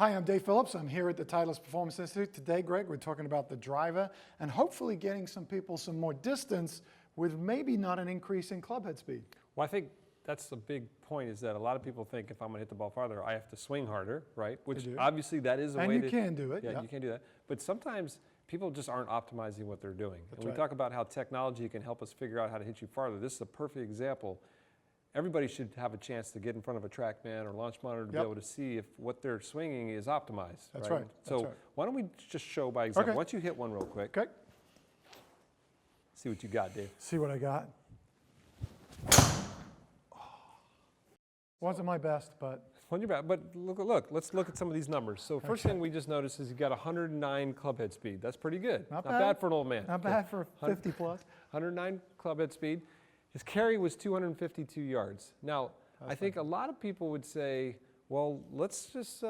Hi, I'm Dave Phillips. I'm here at the Titleist Performance Institute. Today, Greg, we're talking about the driver and hopefully getting some people some more distance with maybe not an increase in club head speed. Well, I think that's the big point, is that a lot of people think if I'm going to hit the ball farther, I have to swing harder, right? Which obviously that is a way to... And you can do it. Yeah, you can do that. But sometimes people just aren't optimizing what they're doing. That's and we talk about how technology can help us figure out how to hit you farther. This is a perfect example. Everybody should have a chance to get in front of a TrackMan or launch monitor to be able to see if what they're swinging is optimized. That's right. So why don't we just show by example. Okay. Why don't you hit one real quick. Okay. See what you got, Dave. See what I got. Wasn't my best, but... But look, let's look at some of these numbers. So first thing we just noticed is you got 109 club head speed. That's pretty good. Not bad for an old man. Not bad for 50 plus. 109 club head speed. His carry was 252 yards. Now, I think a lot of people would say, well, let's just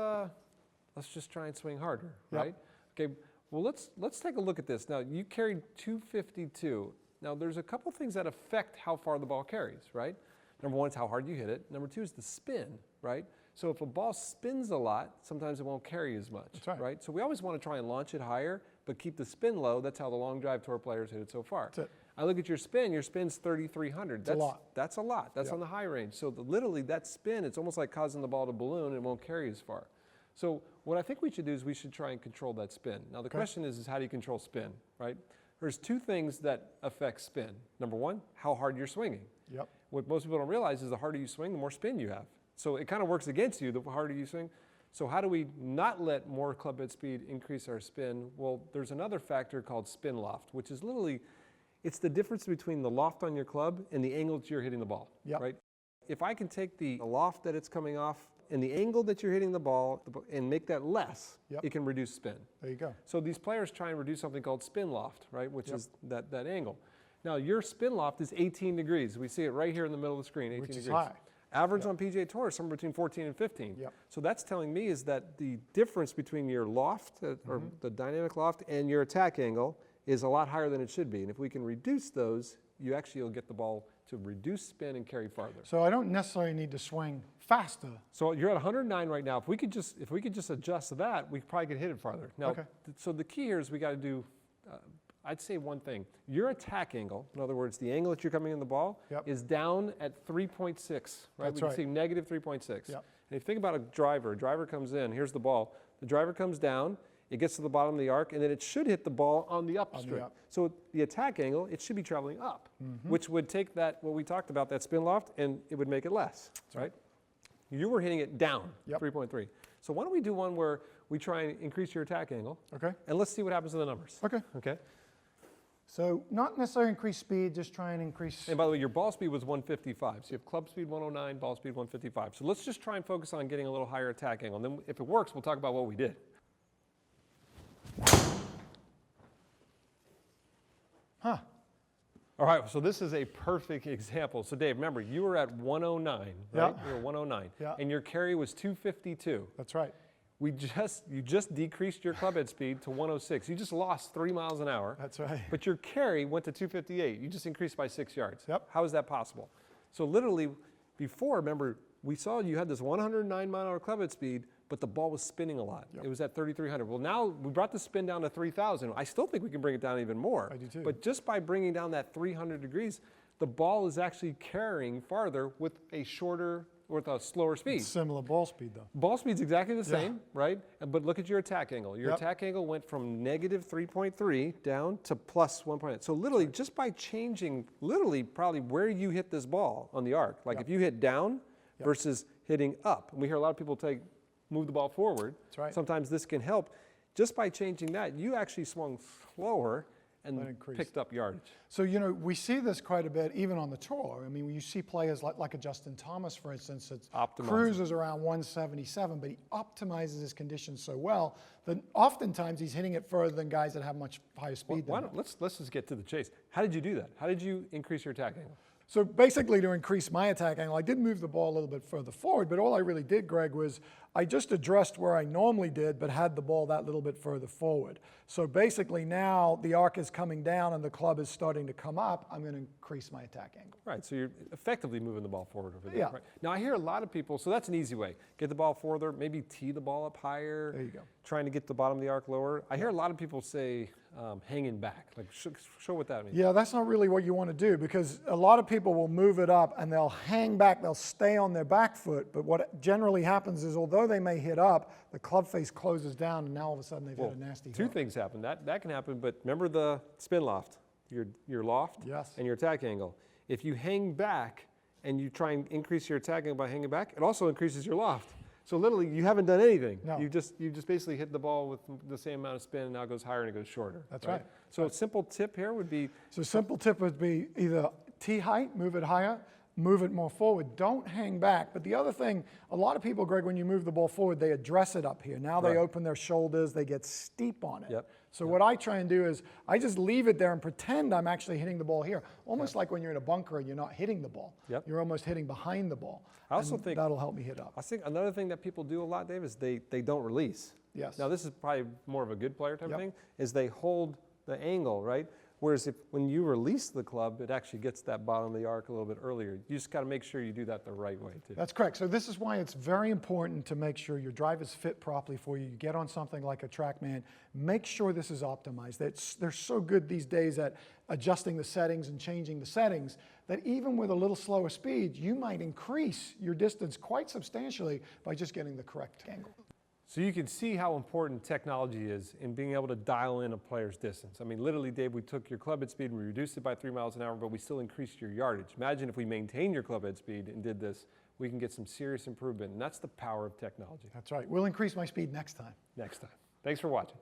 try and swing harder, right? Okay. Well, let's take a look at this. Now, you carried 252. Now, there's a couple things that affect how far the ball carries, right? Number one is how hard you hit it. Number two is the spin, right? So if a ball spins a lot, sometimes it won't carry as much, right? So we always want to try and launch it higher, but keep the spin low. That's how the long drive tour players hit it so far. That's it. I look at your spin's 3,300. That's a lot. That's a lot. That's on the high range. So literally that spin, it's almost like causing the ball to balloon and it won't carry as far. So what I think we should do is we should try and control that spin. Now the question is how do you control spin, right? There's two things that affect spin. Number one, how hard you're swinging. Yep. What most people don't realize is the harder you swing, the more spin you have. So it kind of works against you the harder you swing. So how do we not let more club head speed increase our spin? Well, there's another factor called spin loft, which is literally, it's the difference between the loft on your club and the angle that you're hitting the ball, right? If I can take the loft that it's coming off and the angle that you're hitting the ball and make that less, it can reduce spin. There you go. So these players try and reduce something called spin loft, right? Which is that angle. Now your spin loft is 18 degrees. We see it right here in the middle of the screen, 18 Which degrees. is high. Average on PGA Tour is somewhere between 14 and 15. So that's telling me is that the difference between your loft, or the dynamic loft, and your attack angle is a lot higher than it should be. And if we can reduce those, you actually will get the ball to reduce spin and carry farther. So I don't necessarily need to swing faster. So you're at 109 right now. If we could just adjust that, we probably could hit it farther. Now, so the key here is we got to do, I'd say one thing. Your attack angle, in other words, the angle that you're coming in the ball, is down at 3.6, right? We can see negative 3.6. And if you think about a driver comes in, here's the ball. The driver comes down, it gets to the bottom of the arc, and then it should hit the ball on the upstream. So the attack angle, it should be traveling up, which would take that, what we talked about, that spin loft, and it would make it less, right? You were hitting it down, 3.3. So why don't we do one where we try and increase your attack angle, and let's see what happens to the numbers. Okay. So not necessarily increase speed, just try and increase... And by the way, your ball speed was 155. So you have club speed 109, ball speed 155. So let's just try and focus on getting a little higher attack angle. And then if it works, we'll talk about what we did. Huh. All right, so this is a perfect example. So Dave, remember, you were at 109, right? You were 109. And your carry was 252. That's right. You just decreased your club head speed to 106. You just lost 3 miles an hour. That's right. But your carry went to 258. You just increased by 6 yards. How is that possible? So literally, before, remember, we saw you had this 109 mile an hour club head speed, but the ball was spinning a lot. It was at 3,300. Well, now we brought the spin down to 3,000. I still think we can bring it down even more. I do too. But just by bringing down that 300 degrees, the ball is actually carrying farther with a slower speed. It's similar ball speed though. Ball speed's exactly the same, right? But look at your attack angle. Your attack angle went from negative 3.3 down to plus 1.8. So literally just by changing probably where you hit this ball on the arc, like if you hit down versus hitting up, and we hear a lot of people move the ball forward. Sometimes this can help. Just by changing that, you actually swung slower and picked up yardage. So, you know, we see this quite a bit even on the tour. I mean, you see players like a Justin Thomas, for instance, that cruises around 177, but he optimizes his conditions so well that oftentimes he's hitting it further than guys that have much higher speed than him. Let's just get to the chase. How did you do that? How did you increase your attack angle? So basically to increase my attack angle, I did move the ball a little bit further forward, but all I really did, Greg, was I just addressed where I normally did, but had the ball that little bit further forward. So basically now the arc is coming down and the club is starting to come up, I'm going to increase my attack angle. Right, so you're effectively moving the ball forward over there. Yeah. Right? Now I hear a lot of people, so that's an easy way. Get the ball further, maybe tee the ball up higher. There you go. Trying to get the bottom of the arc lower. I hear a lot of people say hanging back. Like show what that means. Yeah, that's not really what you want to do, because a lot of people will move it up and they'll hang back, they'll stay on their back foot, but what generally happens is although they may hit up, the club face closes down and now all of a sudden they've hit a nasty Two hook. things happen. That can happen, but remember the spin loft, your loft Yes. and your attack angle. If you hang back and you try and increase your attack angle by hanging back, it also increases your loft. So literally, you haven't done anything. No. You just basically hit the ball with the same amount of spin, and now it goes higher and it goes shorter. That's right. So a simple tip here would be, So a simple tip would be either tee height, move it higher, move it more forward. Don't hang back. But the other thing, a lot of people, Greg, when you move the ball forward, they address it up here. Now they Right. open their shoulders, they get steep on it. Yep. So what I try and do is I just leave it there and pretend I'm actually hitting the ball here. Almost like when you're in a bunker and you're not hitting the ball. Yep. You're almost hitting behind the ball. I also And think- that'll help me hit up. I think another thing that people do a lot, Dave, is they don't release. Yes. Now this is probably more of a good player type Yep. of thing, is they hold the angle, right? Whereas when you release the club, it actually gets that bottom of the arc a little bit earlier. You just got to make sure you do that the right way too. That's correct. So this is why it's very important to make sure your drivers fit properly for you. You get on something like a TrackMan, make sure this is optimized. They're so good these days at adjusting the settings and changing the settings that even with a little slower speed, you might increase your distance quite substantially by just getting the correct angle. So you can see how important technology is in being able to dial in a player's distance. I mean, literally, Dave, we took your club head speed and we reduced it by 3 miles an hour, but we still increased your yardage. Imagine if we maintain your club head speed and did this, we can get some serious improvement, and that's the power of technology. That's right. We'll increase my speed next time. Next time. Thanks for watching.